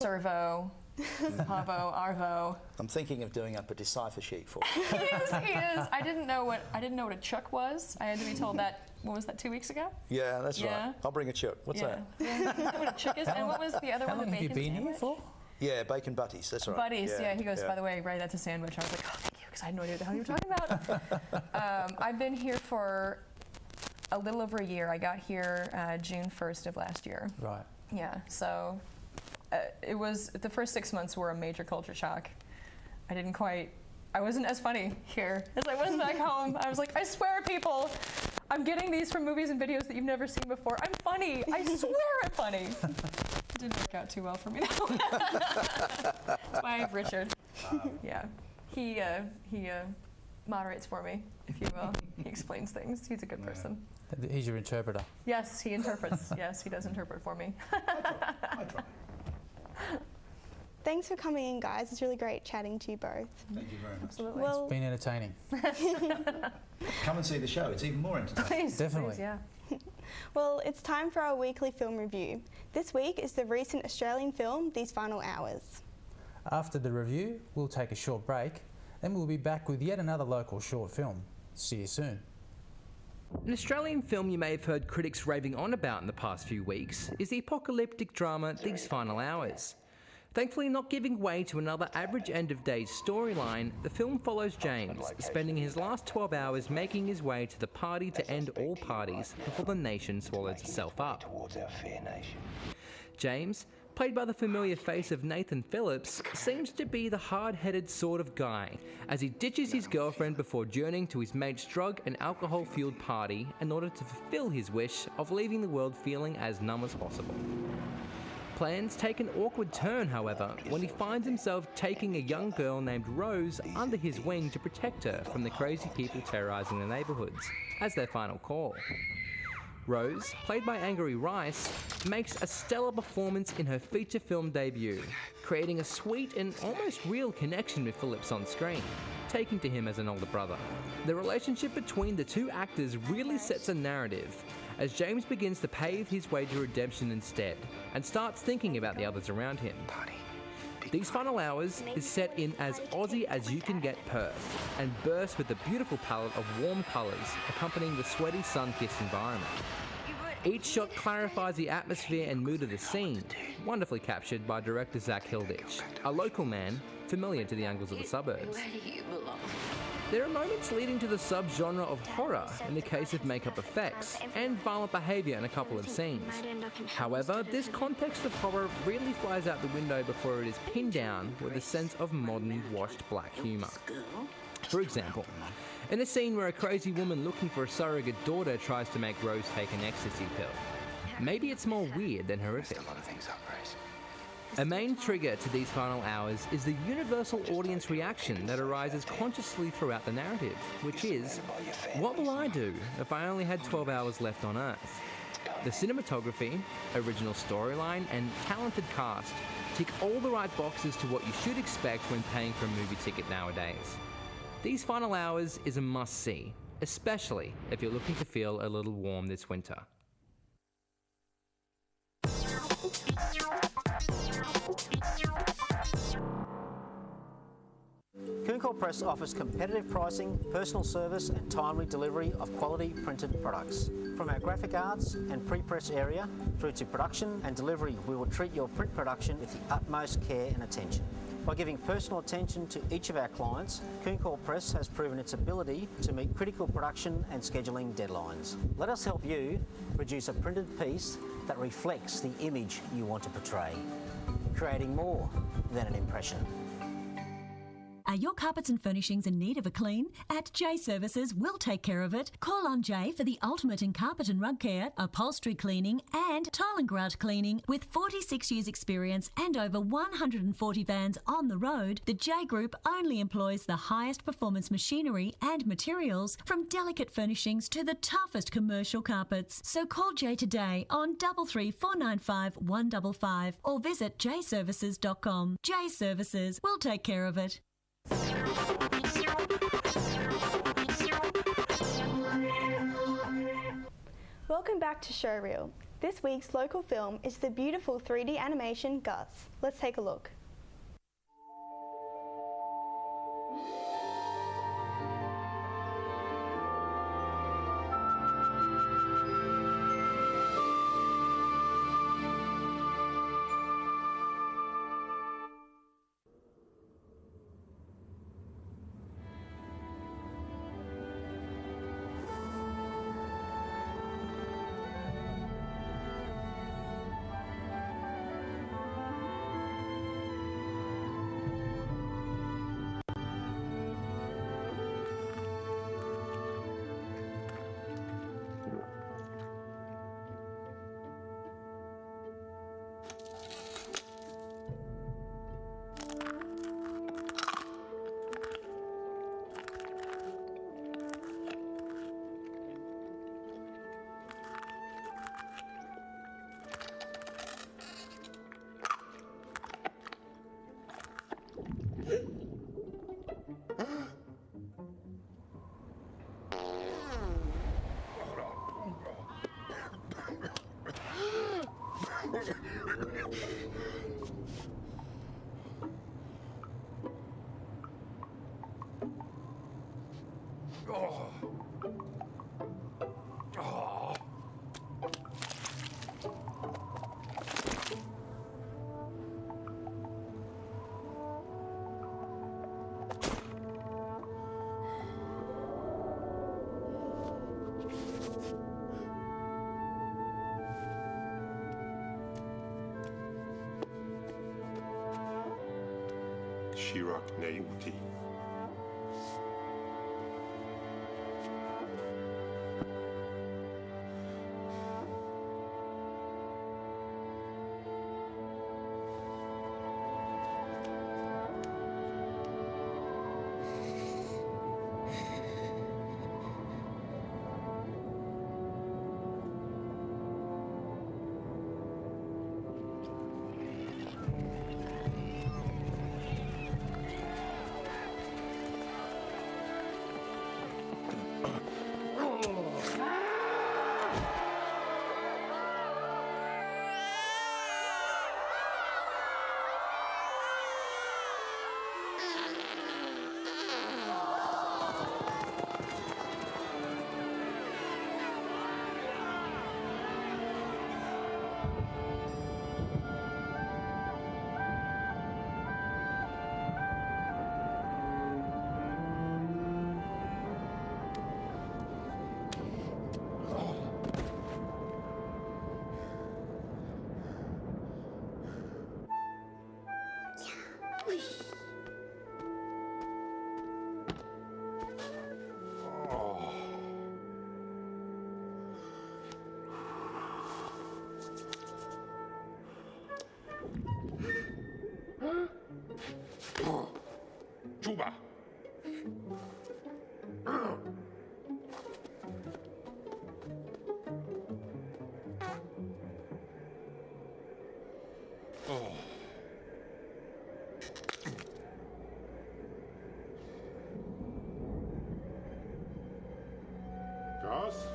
Servo, Pavo, Arvo. I'm thinking of doing up a decipher sheet for you. He is. I didn't know what a chuck was. I had to be told that. What was that? 2 weeks ago? Yeah, that's right. I'll bring a chuck. What's that? Yeah. What a chuck is. And what was the other one? How long have you been here for? Yeah, bacon butties. That's right. Buddies. Yeah. He goes. By the way, Ray, that's a sandwich. I was like, oh, thank you, because I had no idea what the hell you were talking about. I've been here for a little over a year. I got here June 1st of last year. Right. Yeah. So. It was the first 6 months were a major culture shock. I wasn't as funny here as I was back home. I was like, I swear, people, I'm getting these from movies and videos that you've never seen before. I'm funny. I swear I'm funny. It didn't work out too well for me though. Bye, Rickard. Yeah, he moderates for me, if you will. He explains things. He's a good person. He's your interpreter. Yes, he interprets. Yes, he does interpret for me. I try. Thanks for coming in, guys. It's really great chatting to you both. Thank you very much. Absolutely. Well, It's been entertaining. Come and see the show. It's even more entertaining. Please, Definitely. please, yeah. well, it's time for our weekly film review. This week is the recent Australian film, These Final Hours. After the review, we'll take a short break, then we'll be back with yet another local short film. See you soon. An Australian film you may have heard critics raving on about in the past few weeks is the apocalyptic drama These Final Hours. Thankfully not giving way to another average end-of-days storyline, the film follows James, spending his last 12 hours making his way to the party to end all parties before the nation swallows itself up. James, played by the familiar face of Nathan Phillips, seems to be the hard-headed sort of guy, as he ditches his girlfriend before journeying to his mate's drug and alcohol-fueled party in order to fulfill his wish of leaving the world feeling as numb as possible. Plans take an awkward turn, however, when he finds himself taking a young girl named Rose under his wing to protect her from the crazy people terrorising the neighbourhoods, as their final call. Rose, played by Angourie Rice, makes a stellar performance in her feature film debut, creating a sweet and almost real connection with Phillips on screen, taking to him as an older brother. The relationship between the two actors really sets a narrative, as James begins to pave his way to redemption instead, and starts thinking about the others around him. These Final Hours is set in as Aussie as you can get Perth, and bursts with a beautiful palette of warm colours accompanying the sweaty sun-kissed environment. Each shot clarifies the atmosphere and mood of the scene, wonderfully captured by director Zach Hilditch, a local man familiar to the angles of the suburbs. There are moments leading to the subgenre of horror in the case of makeup effects, and violent behaviour in a couple of scenes. However, this context of horror really flies out the window before it is pinned down with a sense of modern washed black humour. For example, in a scene where a crazy woman looking for a surrogate daughter tries to make Rose take an ecstasy pill. Maybe it's more weird than horrific. A main trigger to These Final Hours is the universal audience reaction that arises consciously throughout the narrative, which is, what will I do if I only had 12 hours left on Earth? The cinematography, original storyline, and talented cast tick all the right boxes to what you should expect when paying for a movie ticket nowadays. These Final Hours is a must-see, especially if you're looking to feel a little warm this winter. Cooncore Press offers competitive pricing, personal service and timely delivery of quality printed products. From our graphic arts and pre-press area through to production and delivery, we will treat your print production with the utmost care and attention. By giving personal attention to each of our clients, Cooncore Press has proven its ability to meet critical production and scheduling deadlines. Let us help you produce a printed piece that reflects the image you want to portray, creating more than an impression. Are your carpets and furnishings in need of a clean? At J Services, we'll take care of it. Call on Jay for the ultimate in carpet and rug care, upholstery cleaning and tile and grout cleaning. With 46 years experience and over 140 vans on the road, the J Group only employs the highest performance machinery and materials, from delicate furnishings to the toughest commercial carpets. So call Jay today on 33495 155 or visit jservices.com. J Services, we'll take care of it. Welcome back to Showreel. This week's local film is the beautiful 3D animation Guts. Let's take a look. Roque naivety. Juba. Gas?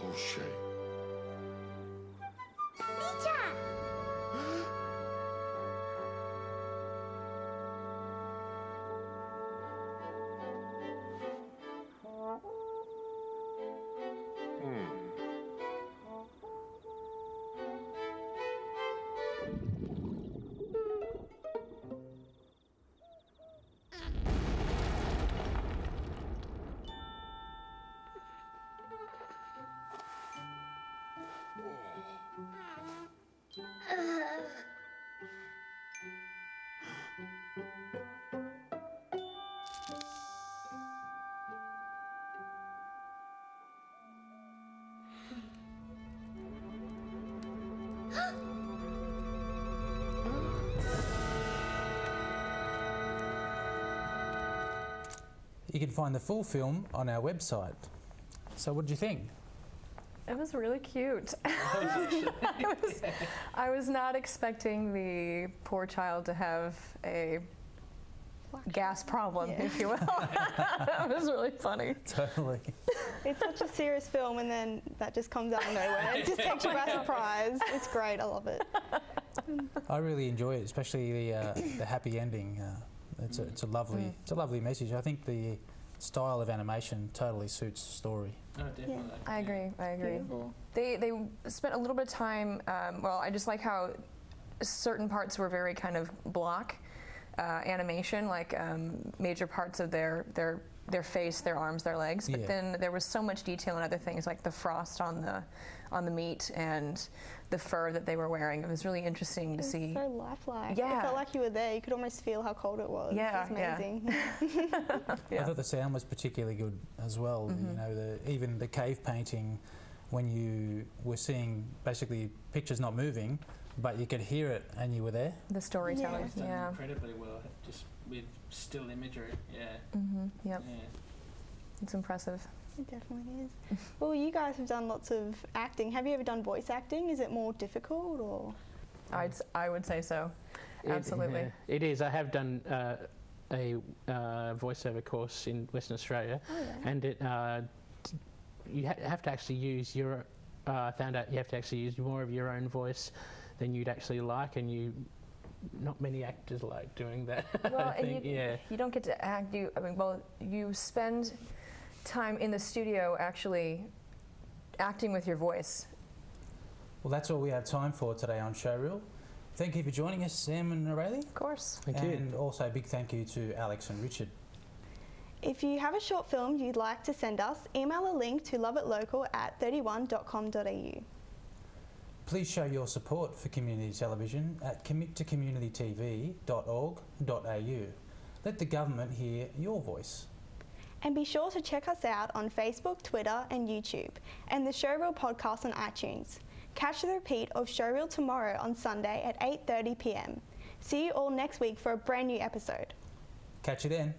O'Shea. You can find the full film on our website. So what did you think? It was really cute. I was not expecting the poor child to have a gas problem, if you will. That was really funny. Totally. It's such a serious film, and then that just comes out of nowhere. It just takes you by surprise. It's great. I love it. I really enjoy it, especially the happy ending. It's a lovely message. I think the style of animation totally suits the story. Oh, definitely. Yeah. I agree. Beautiful. They spent a little bit of time. I just like how certain parts were very kind of block animation, like major parts of their face, their arms, their legs. But then there was so much detail in other things, like the frost on the meat and the fur that they were wearing. It was really interesting to see. So lifelike. Yeah. It felt like you were there. You could almost feel how cold it was. Yeah, It was amazing. I thought the sound was particularly good as well. You know, even the cave painting, when you were seeing basically pictures not moving, but you could hear it and you were there. The storytelling, It's done incredibly well, just with still imagery. Yeah. Yep. Yeah. It's impressive. It definitely is. Well, you guys have done lots of acting. Have you ever done voice acting? Is it more difficult, or? I would say so. Absolutely. It is. I have done a voiceover course in Western Australia, and it you have to actually use your. Found out you have to actually use more of your own voice than you'd actually like, and not many actors like doing that. Well, I think, you don't get to act. You spend time in the studio actually acting with your voice. Well, that's all we have time for today on Showreel. Thank you for joining us, Sam and Aurelie. Of course. Thank you. And also a big thank you to Alex and Richard. If you have a short film you'd like to send us, email a link to loveitlocal@31.com.au. Please show your support for community television at committocommunitytv.org.au. Let the government hear your voice. And be sure to check us out on Facebook, Twitter and YouTube, and the Showreel podcast on iTunes. Catch the repeat of Showreel tomorrow on Sunday at 8:30 p.m. See you all next week for a brand new episode. Catch you then.